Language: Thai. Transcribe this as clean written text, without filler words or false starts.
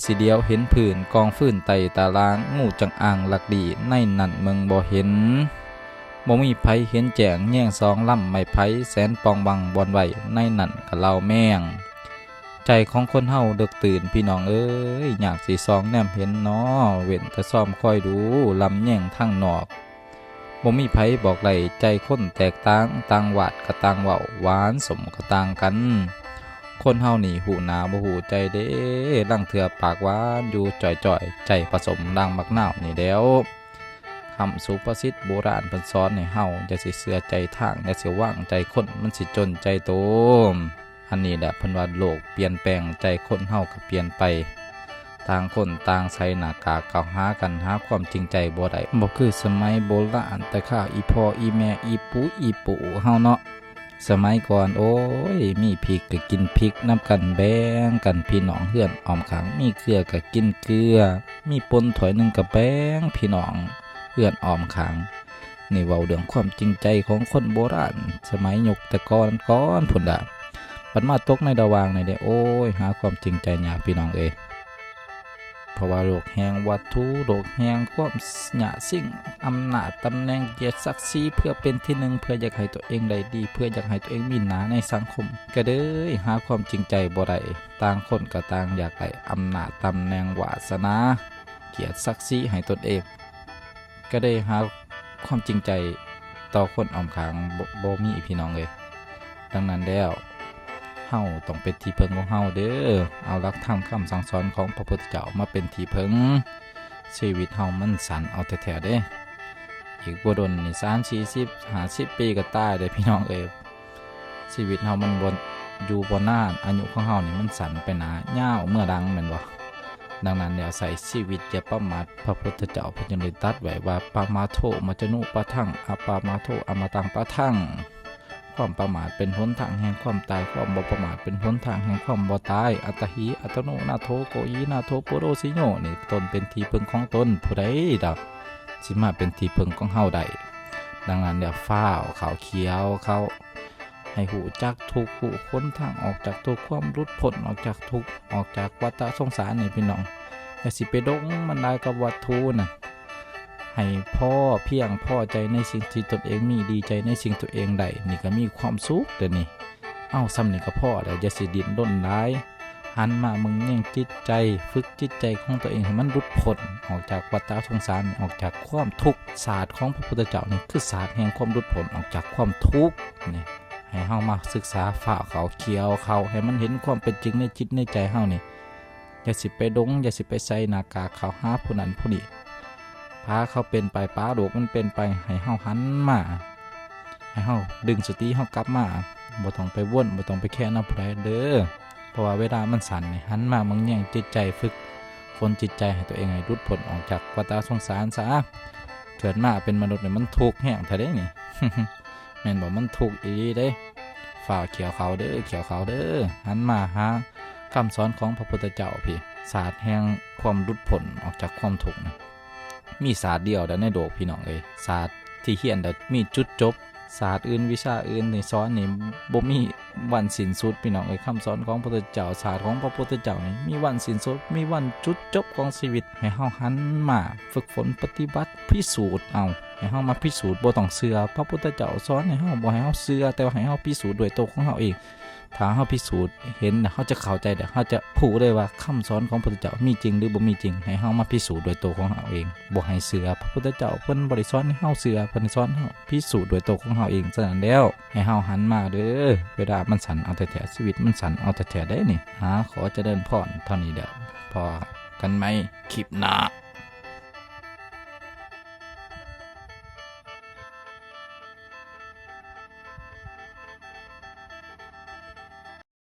สิเดียวเห็นผื่นกองฟื้นไตตาลางงูจังอ่างหลักดีในนั่นเมืองบ่เห็นบ่มีไผเห็นแจงแย่งสองล่ำไม่ไผแสนปองบังบอนไหวในนั่นกะเล่าแม่งใจของคนเฮาเดึกตื่นพี่น้องเอ้ยอยากสิซองแนมเห็นน้อเว้นแต่ซ่อมคอยดูลำแย่งทั้งนอกบ่มีไผบอกไหลใจคนแตกต่างต่างวาดกะต่างเว้าหวานสมกะต่างกันคนเฮานี่หูหนาบ่หูใจเด้ลังเถื่อปากหวานอยู่จ่อยๆใจผสมดังมักนาวนี่แหล้วคำสุภาษิตโบราณเพิ่นสอนให้เฮาอย่าสิเชื่อใจทางอย่าสิวางใจคนมันสิจนใจโตอันนี้แหละเพิ่นว่าโลกเปลี่ยนแปลงใจคนเฮาก็เปลี่ยนไปต่างคนต่างใส่หน้ากากเข้าหากันหาความจริงใจบ่ได้บ่คือสมัยโบราณแต่ข้าอีพ่ออีแม่อีปู่เฮาเนาะสมัยก่อนโอ้ยมีพริกก็กินพริกน้ำกันแบ่งกันพี่น้องเฮือนอ้อมขังมีเกลือก็กินเกลือมีปนถ้วยนึงก็แบ่งพี่น้องเฮือนอ้อมขังนี่เว้าเรื่องความจริงใจของคนโบราณสมัยยุคแต่ก่อนพุ่นล่ะบัดมาตกในระหว่างนี่เด้โอ้ยหาความจริงใจยากพี่น้องเอ้ยเพราะว่าโลกแห่งวัตถุโลกแห่งความหยาสิ่งอำนาจตำแหน่งเกียรติศักดิ์ศรีเพื่อเป็นที่หนึ่งเพื่ออยากให้ตัวเองได้ดีเพื่ออยากให้ตัวเองมีหน้าในสังคมก็เด้อหาความจริงใจบ่ได้ต่างคนก็ต่างอยากได้อำนาจตำแหน่งวาสนาเกียรติศักดิ์ศรีให้ตนเองก็ได้หาความจริงใจต่อคนอ้อมข้างบ่มีพี่น้องเลยดังนั้นแล้วเฮาต้องเป็นที่พึ่งของเฮาเด้อเอาหลักธรรมคำสั่งสอนของพระพุทธเจ้ามาเป็นที่พึ่งชีวิตเฮามันสั้นเอาแท้ๆเด้อีกบ่ดนนี่30-40-50 ปีก็ตายเด้พี่น้องเอ้ยชีวิตเฮามันบ่อยู่บ่นานอายุของเฮานี่มันสั้นไปหนายาวเมื่อดังแม่นบ่ดังนั้นแล้วใส่ชีวิตอย่าประมาทพระพุทธเจ้าเพิ่นจึงได้ตรัสไว้ว่าปามาโทมัจจนุปะทังอปามาโทอมตังปะทังความประมาทเป็นหนทางแห่งความตายความบ่ประมาทเป็นหนทางแห่งความบ่ตายอัตตหิอัตโนนาโถโกหินาโถปุโรสิโยนี่ตนเป็นที่พึ่งของตนผู้ใดดอกสิมาเป็นที่พึ่งของเฮาได้ดังนั้นเดี๋ยวฟ้าวเขาเขียวเขาให้หูจักทุกหูค้นทางออกจากทุกความรุดพ้นออกจากทุกออกจากวัฏสงสารนี่พี่น้องอย่าสิไปดงมันได้กับวัตถุน่ะให้พ่อเพียงพ่อใจในสิ่งที่ตนเองมีดีใจในสิ่งตัวเองได้นี่ก็มีความสุขเด้อนี่ซ้ำนี่ก็พ่อแล้วอย่าสิดิ้นรนหลายหันมามึงแย่งจิตใจฝึกจิตใจของตัวเองให้มันรุดพ้นออกจากวัฏสงสารออกจากความทุกข์ศาสตร์ของพระพุทธเจ้านี่คือศาสตร์แห่งความรุดพ้นออกจากความทุกข์นี่ให้เฮามาศึกษาฝ่าเขาเขียวเขาให้มันเห็นความเป็นจริงในจิตในใจเฮานี่อย่าสิไปดงอย่าสิไปใส่หน้ากากเขาหาผู้นั้นผู้นี้พาเขาเป็นไปป้าโดกมันเป็นไปให้เฮาหันมาให้เฮาดึงสติเฮากลับมาบ่ต้องไปวนบ่ต้องไปแค่นำผู้ใดเด้อเพราะว่าเวลามันสั่นนี่หันมามึงแย่งจิตใจฝึกฝนจิตใจให้ตัวเองให้รุดพ้นออกจากวัฏสงสารซะเกิดมาเป็นมนุษย์นี่มันทุกข์แห้งแท้เด้นี่ แม่นบอกมันทุกข์อีเด้ฝ่าเขียวเขาเด้อเขียวเขาเด้อหันมาหาคำสอนของพระพุทธเจ้าพี่ศาสตร์แห่งความรุดพ้นออกจากความทุกข์มีศาสตร์เดียวในโลกพี่น้องเอ้ยศาสตร์ที่เขียนมีจุดจบศาสตร์อื่นวิชาอื่นในสอนนี่บ่มีวันสิ้นสุดพี่น้องเอ้ยคำสอนของพระพุทธเจ้าศาสตร์ของพระพุทธเจ้านี่มีวันสิ้นสุดมีวันจุดจบของชีวิตให้เฮาหันมาฝึกฝนปฏิบัติพิสูจน์เอาให้เฮามาพิสูจน์บ่ต้องเชื่อพระพุทธเจ้าสอนให้เฮาบ่ให้เฮาเชื่อแต่ว่าให้เฮาพิสูจน์ด้วยตัวของเฮาเองถ้าเฮาพิสูจน์เห็นเฮาจะเข้าใจเฮาจะรู้ได้ว่าคำสอนของพระพุทธเจ้ามีจริงหรือบ่มีจริงให้เฮามาพิสูจน์ด้วยตัวของเฮาเองบ่ให้เชื่อพระพุทธเจ้าเพิ่นบ่ได้สอนให้เฮาเชื่อเพิ่นสอนเฮาพิสูจน์ด้วยตัวของเฮาเองฉะนั้นแล้วให้เฮาหันมาเด้อเวลามันสั่นเอาแต่ชีวิตมันสั่นเอาแต่ได้นี่ขอเจริญพรเท่านี้เด้อพอกันไหมคลิปหน้า